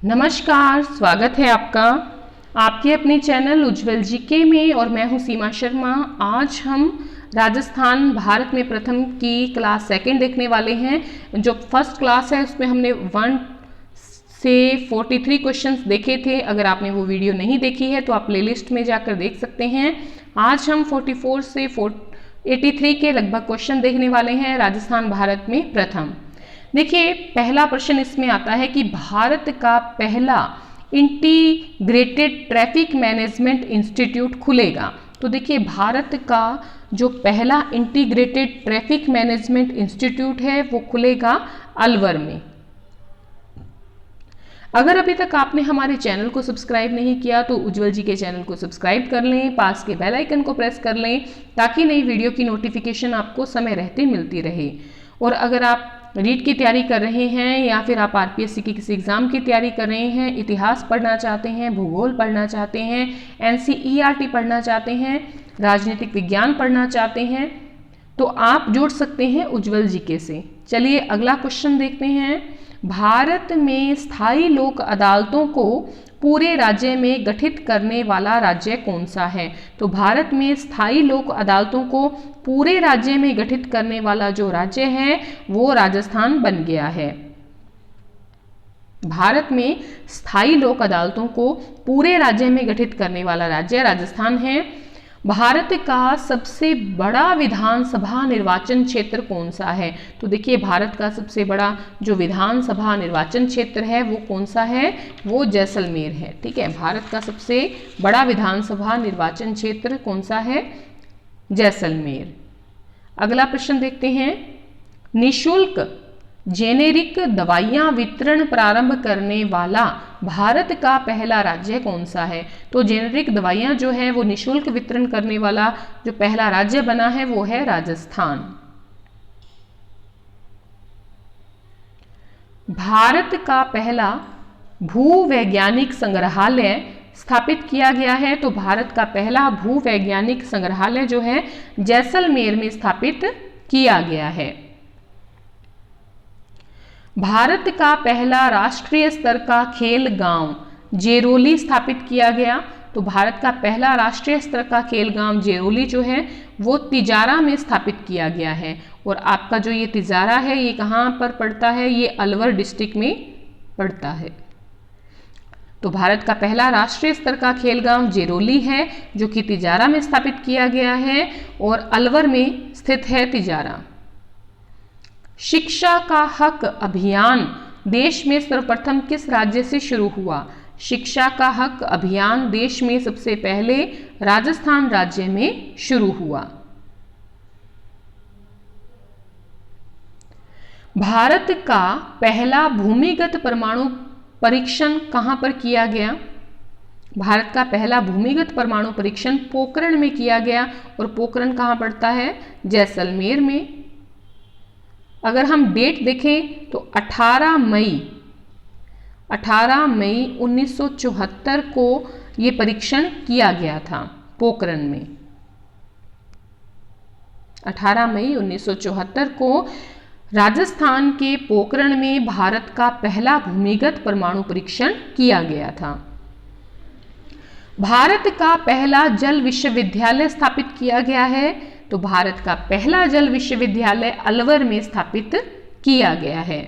नमस्कार, स्वागत है आपका आपके अपने चैनल उज्ज्वल जीके में और मैं हूं सीमा शर्मा। आज हम राजस्थान भारत में प्रथम की क्लास सेकंड देखने वाले हैं। जो फर्स्ट क्लास है उसमें हमने 1 से 43 क्वेश्चंस देखे थे। अगर आपने वो वीडियो नहीं देखी है तो आप प्लेलिस्ट में जाकर देख सकते हैं। आज हम 44 से 83 के लगभग क्वेश्चन देखने वाले हैं राजस्थान भारत में प्रथम। देखिए, पहला प्रश्न इसमें आता है कि भारत का पहला इंटीग्रेटेड ट्रैफिक मैनेजमेंट इंस्टीट्यूट खुलेगा। तो देखिए, भारत का जो पहला इंटीग्रेटेड ट्रैफिक मैनेजमेंट इंस्टीट्यूट है वो खुलेगा अलवर में। अगर अभी तक आपने हमारे चैनल को सब्सक्राइब नहीं किया तो उज्ज्वल जी के चैनल को सब्सक्राइब कर लें, पास के बेल आइकन को प्रेस कर लें ताकि नई वीडियो की नोटिफिकेशन आपको समय रहते मिलती रहे। और अगर आप रीट की तैयारी कर रहे हैं या फिर आप आरपीएससी की किसी एग्जाम की तैयारी कर रहे हैं, इतिहास पढ़ना चाहते हैं, भूगोल पढ़ना चाहते हैं, एनसीईआरटी पढ़ना चाहते हैं, राजनीतिक विज्ञान पढ़ना चाहते हैं, तो आप जुड़ सकते हैं उज्ज्वल जीके से। चलिए अगला क्वेश्चन देखते हैं। भारत में स्थायी लोक अदालतों को पूरे राज्य में गठित करने वाला राज्य कौन सा है? तो भारत में स्थायी लोक अदालतों को पूरे राज्य में गठित करने वाला जो राज्य है वो राजस्थान बन गया है। भारत में स्थायी लोक अदालतों को पूरे राज्य में गठित करने वाला राज्य राजस्थान है। भारत का सबसे बड़ा विधानसभा निर्वाचन क्षेत्र कौन सा है? तो देखिए, भारत का सबसे बड़ा जो विधानसभा निर्वाचन क्षेत्र है वो कौन सा है? वो जैसलमेर है। ठीक है, भारत का सबसे बड़ा विधानसभा निर्वाचन क्षेत्र कौन सा है? जैसलमेर। अगला प्रश्न देखते हैं। निशुल्क जेनेरिक दवाइयां वितरण प्रारंभ करने वाला भारत का पहला राज्य कौन सा है? तो जेनेरिक दवाइयां जो है वो निशुल्क वितरण करने वाला जो पहला राज्य बना है वो है राजस्थान। भारत का पहला भूवैज्ञानिक संग्रहालय स्थापित किया गया है। तो भारत का पहला भूवैज्ञानिक संग्रहालय जो है जैसलमेर में स्थापित किया गया है। भारत का पहला राष्ट्रीय स्तर का खेल गांव जेरोली स्थापित किया गया। तो भारत का पहला राष्ट्रीय स्तर का खेल गांव जेरोली जो है वो तिजारा में स्थापित किया गया है। और आपका जो ये तिजारा है ये कहाँ पर पड़ता है? ये अलवर डिस्ट्रिक्ट में पड़ता है। तो भारत का पहला राष्ट्रीय स्तर का खेल गांव जेरोली है जो कि तिजारा में स्थापित किया गया है और अलवर में स्थित है तिजारा। शिक्षा का हक अभियान देश में सर्वप्रथम किस राज्य से शुरू हुआ? शिक्षा का हक अभियान देश में सबसे पहले राजस्थान राज्य में शुरू हुआ। भारत का पहला भूमिगत परमाणु परीक्षण कहां पर किया गया? भारत का पहला भूमिगत परमाणु परीक्षण पोखरण में किया गया और पोखरण कहां पड़ता है? जैसलमेर में। अगर हम डेट देखें तो 18 मई 1974 को ये परीक्षण किया गया था पोखरण में। 18 मई 1974 को राजस्थान के पोखरण में भारत का पहला भूमिगत परमाणु परीक्षण किया गया था। भारत का पहला जल विश्वविद्यालय स्थापित किया गया है। तो भारत का पहला जल विश्वविद्यालय अलवर में स्थापित किया गया है।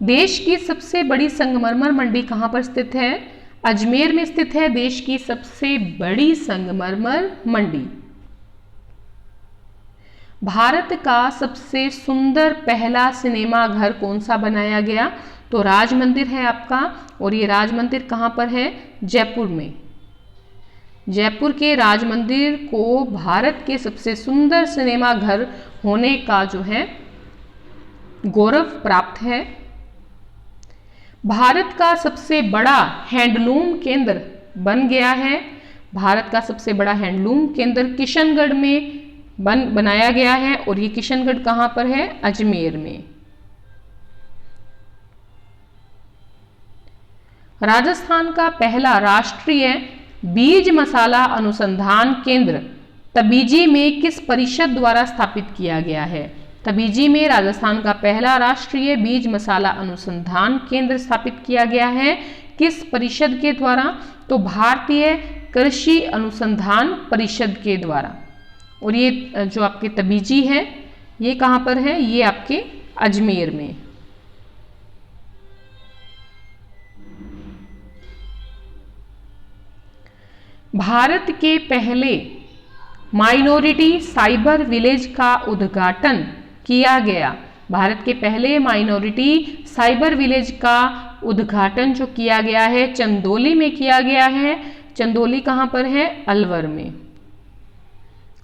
देश की सबसे बड़ी संगमरमर मंडी कहां पर स्थित है? अजमेर में स्थित है देश की सबसे बड़ी संगमरमर मंडी। भारत का सबसे सुंदर पहला सिनेमा घर कौन सा बनाया गया? तो राज मंदिर है आपका। और ये राज मंदिर कहां पर है? जयपुर में। जयपुर के राज मंदिर को भारत के सबसे सुंदर सिनेमा घर होने का जो है गौरव प्राप्त है। भारत का सबसे बड़ा हैंडलूम केंद्र बन गया है। भारत का सबसे बड़ा हैंडलूम केंद्र किशनगढ़ में बनाया गया है और ये किशनगढ़ कहां पर है? अजमेर में। राजस्थान का पहला राष्ट्रीय बीज मसाला अनुसंधान केंद्र तबीजी में किस परिषद द्वारा स्थापित किया गया है? तबीजी में राजस्थान का पहला राष्ट्रीय बीज मसाला अनुसंधान केंद्र स्थापित किया गया है किस परिषद के द्वारा? तो भारतीय कृषि अनुसंधान परिषद के द्वारा। और ये जो आपके तबीजी है ये कहाँ पर है? ये आपके अजमेर में। भारत के पहले माइनॉरिटी साइबर विलेज का उद्घाटन किया गया। भारत के पहले माइनॉरिटी साइबर विलेज का उद्घाटन जो किया गया है चंदौली में किया गया है। चंदौली कहाँ पर है? अलवर में।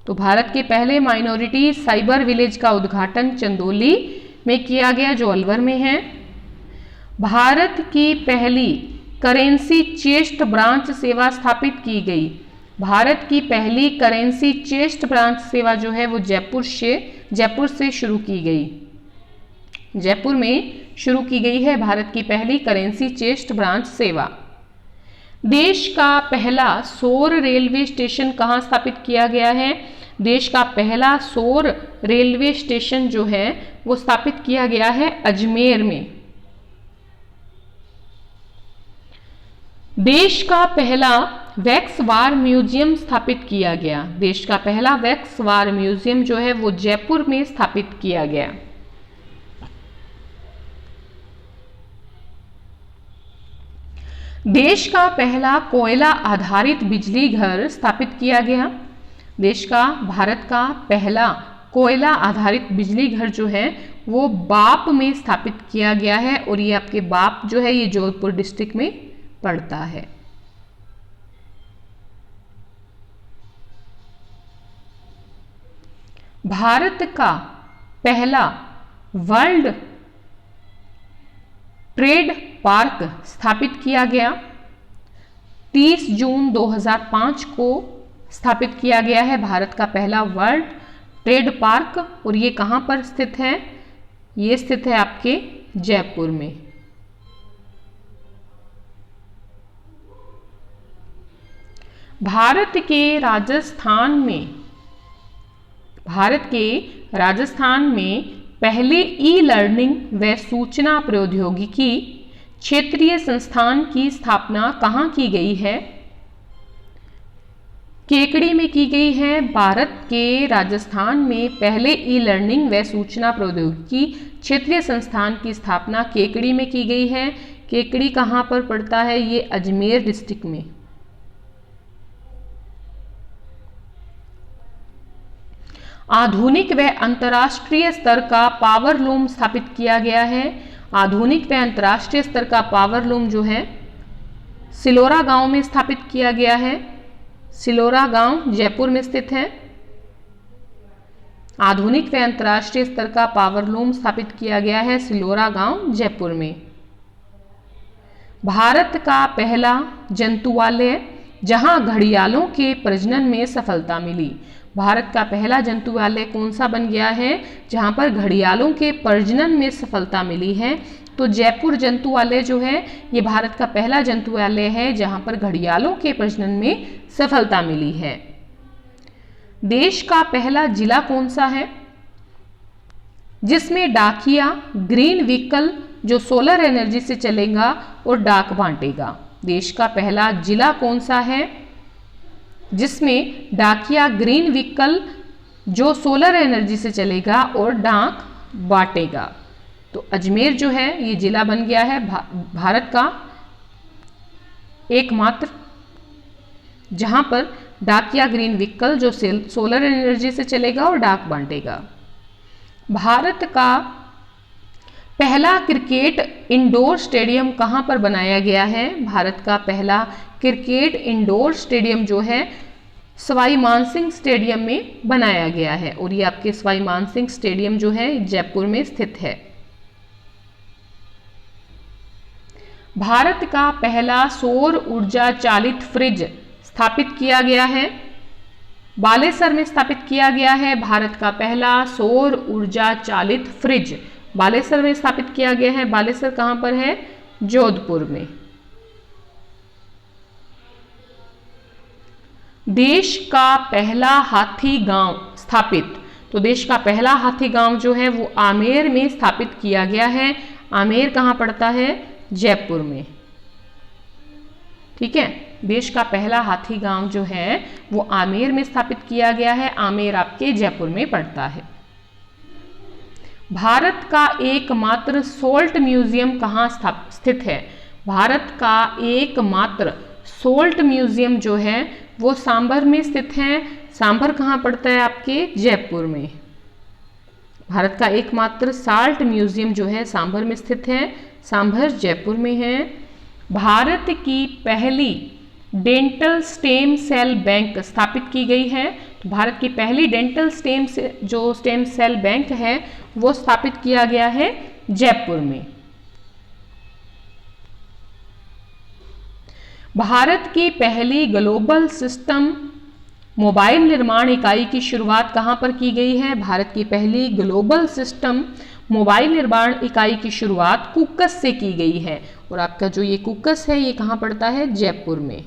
तो भारत के पहले माइनॉरिटी साइबर विलेज का उद्घाटन चंदौली में किया गया जो अलवर में है। भारत की पहली करेंसी चेस्ट ब्रांच सेवा स्थापित की गई। भारत की पहली करेंसी चेस्ट ब्रांच सेवा जो है वो जयपुर से शुरू की गई। जयपुर में शुरू की गई है भारत की पहली करेंसी चेस्ट ब्रांच सेवा। देश का पहला सौर रेलवे स्टेशन कहाँ स्थापित किया गया है? देश का पहला सौर रेलवे स्टेशन जो है वो स्थापित किया गया है अजमेर में। देश का पहला वैक्स वार म्यूजियम स्थापित किया गया। देश का पहला वैक्स वार म्यूजियम जो है वो जयपुर में स्थापित किया गया। देश का पहला कोयला आधारित बिजली घर स्थापित किया गया। भारत का पहला कोयला आधारित बिजली घर जो है वो बाप में स्थापित किया गया है और ये आपके बाप जो है ये जोधपुर डिस्ट्रिक्ट में पड़ता है। भारत का पहला वर्ल्ड ट्रेड पार्क स्थापित किया गया। 30 जून 2005 को स्थापित किया गया है भारत का पहला वर्ल्ड ट्रेड पार्क और ये कहाँ पर स्थित है? ये स्थित है आपके जयपुर में। भारत के राजस्थान में पहले ई लर्निंग व सूचना प्रौद्योगिकी क्षेत्रीय संस्थान की स्थापना कहाँ की गई है? केकड़ी में की गई है। भारत के राजस्थान में पहले ई लर्निंग व सूचना प्रौद्योगिकी क्षेत्रीय संस्थान की स्थापना केकड़ी में की गई है। केकड़ी कहाँ पर पड़ता है? ये अजमेर डिस्ट्रिक्ट में। आधुनिक व अंतर्राष्ट्रीय स्तर का पावर लूम स्थापित किया गया है। आधुनिक व अंतर्राष्ट्रीय स्तर का पावर लूम जो है सिलोरा गांव में स्थापित किया गया है। सिलोरा गांव जयपुर में स्थित है। आधुनिक व अंतर्राष्ट्रीय स्तर का पावर लूम स्थापित किया गया है सिलोरा गांव जयपुर में। भारत का पहला जंतुआलय जहां घड़ियालों के प्रजनन में सफलता मिली। भारत का पहला जंतुआलय कौन सा बन गया है? जहां पर घड़ियालों के प्रजनन में सफलता मिली है। तो जयपुर जंतुआलय जो है ये भारत का पहला जंतुआलय है जहां पर घड़ियालों के प्रजनन में सफलता मिली है। देश का पहला जिला कौन सा है जिसमें डाकिया ग्रीन व्हीकल जो सोलर एनर्जी से चलेगा और डाक बांटेगा? देश का पहला जिला कौन सा है जिसमें डाकिया ग्रीन व्हीकल जो सोलर एनर्जी से चलेगा और डाक बांटेगा? तो अजमेर जो है ये जिला बन गया है भारत का एकमात्र जहां पर डाकिया ग्रीन व्हीकल जो सोलर एनर्जी से चलेगा और डाक बांटेगा। भारत का पहला क्रिकेट इंडोर स्टेडियम कहां पर बनाया गया है? भारत का पहला क्रिकेट इंडोर स्टेडियम जो है सवाई मानसिंह स्टेडियम में बनाया गया है और ये आपके सवाई मानसिंह स्टेडियम जो है जयपुर में स्थित है। भारत का पहला सौर ऊर्जा चालित फ्रिज स्थापित किया गया है। बालेसर में स्थापित किया गया है भारत का पहला सौर ऊर्जा चालित फ्रिज बालेसर में स्थापित किया गया है। बालेसर कहां पर है? जोधपुर में। देश का पहला हाथी गांव स्थापित। तो देश का पहला हाथी गांव जो है वो आमेर में स्थापित किया गया है। आमेर कहाँ पड़ता है? जयपुर में। ठीक है, देश का पहला हाथी गांव जो है वो आमेर में स्थापित किया गया है। आमेर आपके जयपुर में पड़ता है। भारत का एकमात्र सोल्ट म्यूजियम कहाँ स्थित है? भारत का एकमात्र सोल्ट म्यूजियम जो है वो सांभर में स्थित है। सांभर कहाँ पड़ता है? आपके जयपुर में। भारत का एकमात्र साल्ट म्यूजियम जो है सांभर में स्थित है। सांभर जयपुर में है। भारत की पहली डेंटल स्टेम सेल बैंक स्थापित की गई है। तो भारत की पहली डेंटल स्टेम सेल बैंक है वो स्थापित किया गया है जयपुर में। भारत की पहली ग्लोबल सिस्टम मोबाइल निर्माण इकाई की शुरुआत कहाँ पर की गई है? भारत की पहली ग्लोबल सिस्टम मोबाइल निर्माण इकाई की शुरुआत कुक्स से की गई है। और आपका जो ये कुक्स है ये कहाँ पड़ता है? जयपुर में।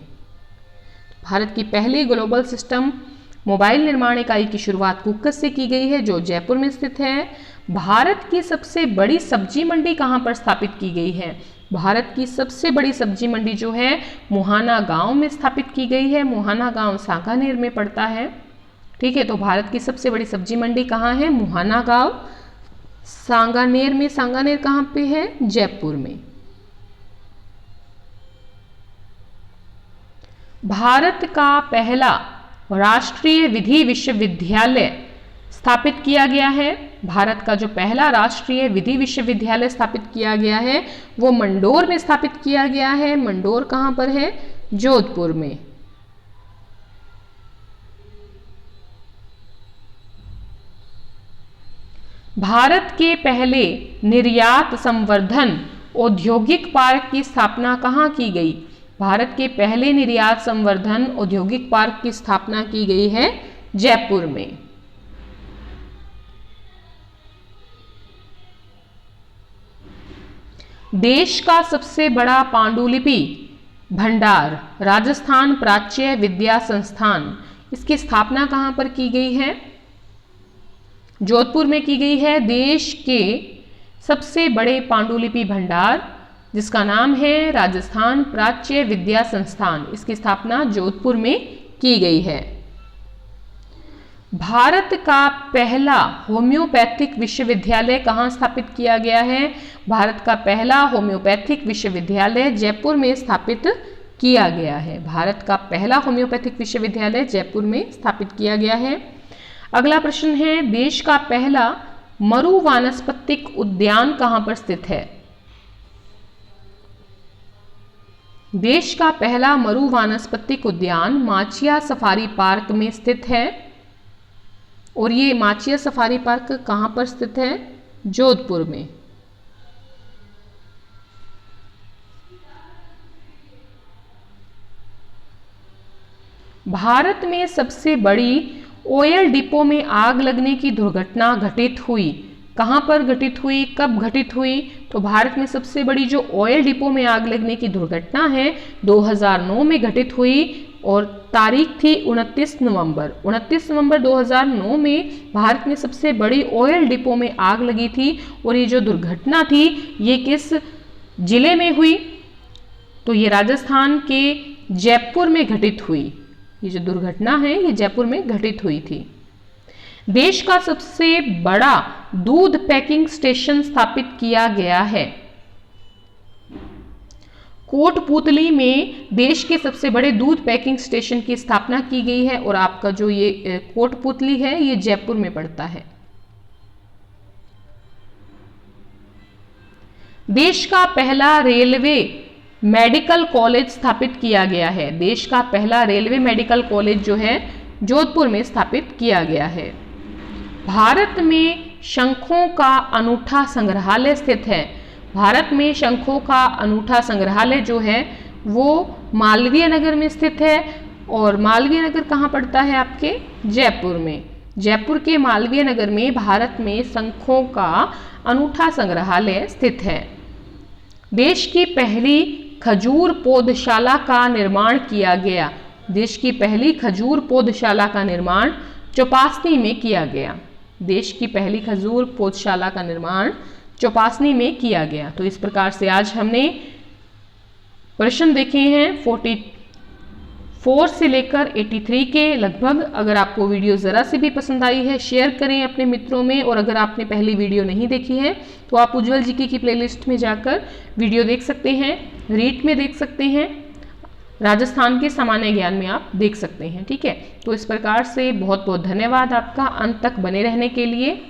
भारत की पहली ग्लोबल सिस्टम मोबाइल निर्माण इकाई की शुरुआत कुक्स से की गई है जो जयपुर में स्थित है। भारत की सबसे बड़ी सब्जी मंडी कहाँ पर स्थापित की गई है? भारत की सबसे बड़ी सब्जी मंडी जो है मुहाना गांव में स्थापित की गई है। मुहाना गांव सांगानेर में पड़ता है। ठीक है, तो भारत की सबसे बड़ी सब्जी मंडी कहाँ है? मुहाना गांव सांगानेर में। सांगानेर कहाँ पे है? जयपुर में। भारत का पहला राष्ट्रीय विधि विश्वविद्यालय स्थापित किया गया है। भारत का जो पहला राष्ट्रीय विधि विश्वविद्यालय स्थापित किया गया है वो मंडोर में स्थापित किया गया है। मंडोर कहाँ पर है? जोधपुर में। भारत के पहले निर्यात संवर्धन औद्योगिक पार्क की स्थापना कहाँ की गई? भारत के पहले निर्यात संवर्धन औद्योगिक पार्क की स्थापना की गई है जयपुर में। देश का सबसे बड़ा पांडुलिपि भंडार राजस्थान प्राच्य विद्या संस्थान, इसकी स्थापना कहाँ पर की गई है? जोधपुर में की गई है। देश के सबसे बड़े पांडुलिपि भंडार जिसका नाम है राजस्थान प्राच्य विद्या संस्थान, इसकी स्थापना जोधपुर में की गई है। भारत का पहला होम्योपैथिक विश्वविद्यालय कहाँ स्थापित किया गया है? भारत का पहला होम्योपैथिक विश्वविद्यालय जयपुर में स्थापित किया गया है। भारत का पहला होम्योपैथिक विश्वविद्यालय जयपुर में स्थापित किया गया है। अगला प्रश्न है, देश का पहला मरु वानस्पतिक उद्यान कहाँ पर स्थित है? देश का पहला मरु वानस्पतिक उद्यान माचिया सफारी पार्क में स्थित है। और ये माचिया सफारी पार्क कहाँ पर स्थित है? जोधपुर में। भारत में सबसे बड़ी ऑयल डिपो में आग लगने की दुर्घटना घटित हुई, कहाँ पर घटित हुई, कब घटित हुई? तो भारत में सबसे बड़ी जो ऑयल डिपो में आग लगने की दुर्घटना है 2009 में घटित हुई और तारीख थी 29 नवंबर। 29 नवंबर 2009 में भारत में सबसे बड़ी ऑयल डिपो में आग लगी थी। और ये जो दुर्घटना थी ये किस जिले में हुई? तो ये राजस्थान के जयपुर में घटित हुई। ये जो दुर्घटना है ये जयपुर में घटित हुई थी। देश का सबसे बड़ा दूध पैकिंग स्टेशन स्थापित किया गया है। कोटपूतली में देश के सबसे बड़े दूध पैकिंग स्टेशन की स्थापना की गई है। और आपका जो ये कोटपूतली है ये जयपुर में पड़ता है। देश का पहला रेलवे मेडिकल कॉलेज स्थापित किया गया है। देश का पहला रेलवे मेडिकल कॉलेज जो है जोधपुर में स्थापित किया गया है। भारत में शंखों का अनूठा संग्रहालय स्थित है। भारत में शंखों का अनूठा संग्रहालय जो है वो मालवीय नगर में स्थित है। और मालवीय नगर कहाँ पड़ता है? आपके जयपुर में। जयपुर के मालवीय नगर में भारत में शंखों का अनूठा संग्रहालय स्थित है। देश की पहली खजूर पौधशाला का निर्माण किया गया। देश की पहली खजूर पौधशाला का निर्माण चौपासनी में किया गया। देश की पहली खजूर पौधशाला का निर्माण चौपासनी में किया गया। तो इस प्रकार से आज हमने प्रश्न देखे हैं 44 से लेकर 83 के लगभग। अगर आपको वीडियो ज़रा से भी पसंद आई है शेयर करें अपने मित्रों में, और अगर आपने पहली वीडियो नहीं देखी है तो आप उज्ज्वल जीके की प्लेलिस्ट में जाकर वीडियो देख सकते हैं, रीट में देख सकते हैं, राजस्थान के सामान्य ज्ञान में आप देख सकते हैं। ठीक है, तो इस प्रकार से बहुत बहुत धन्यवाद आपका अंत तक बने रहने के लिए।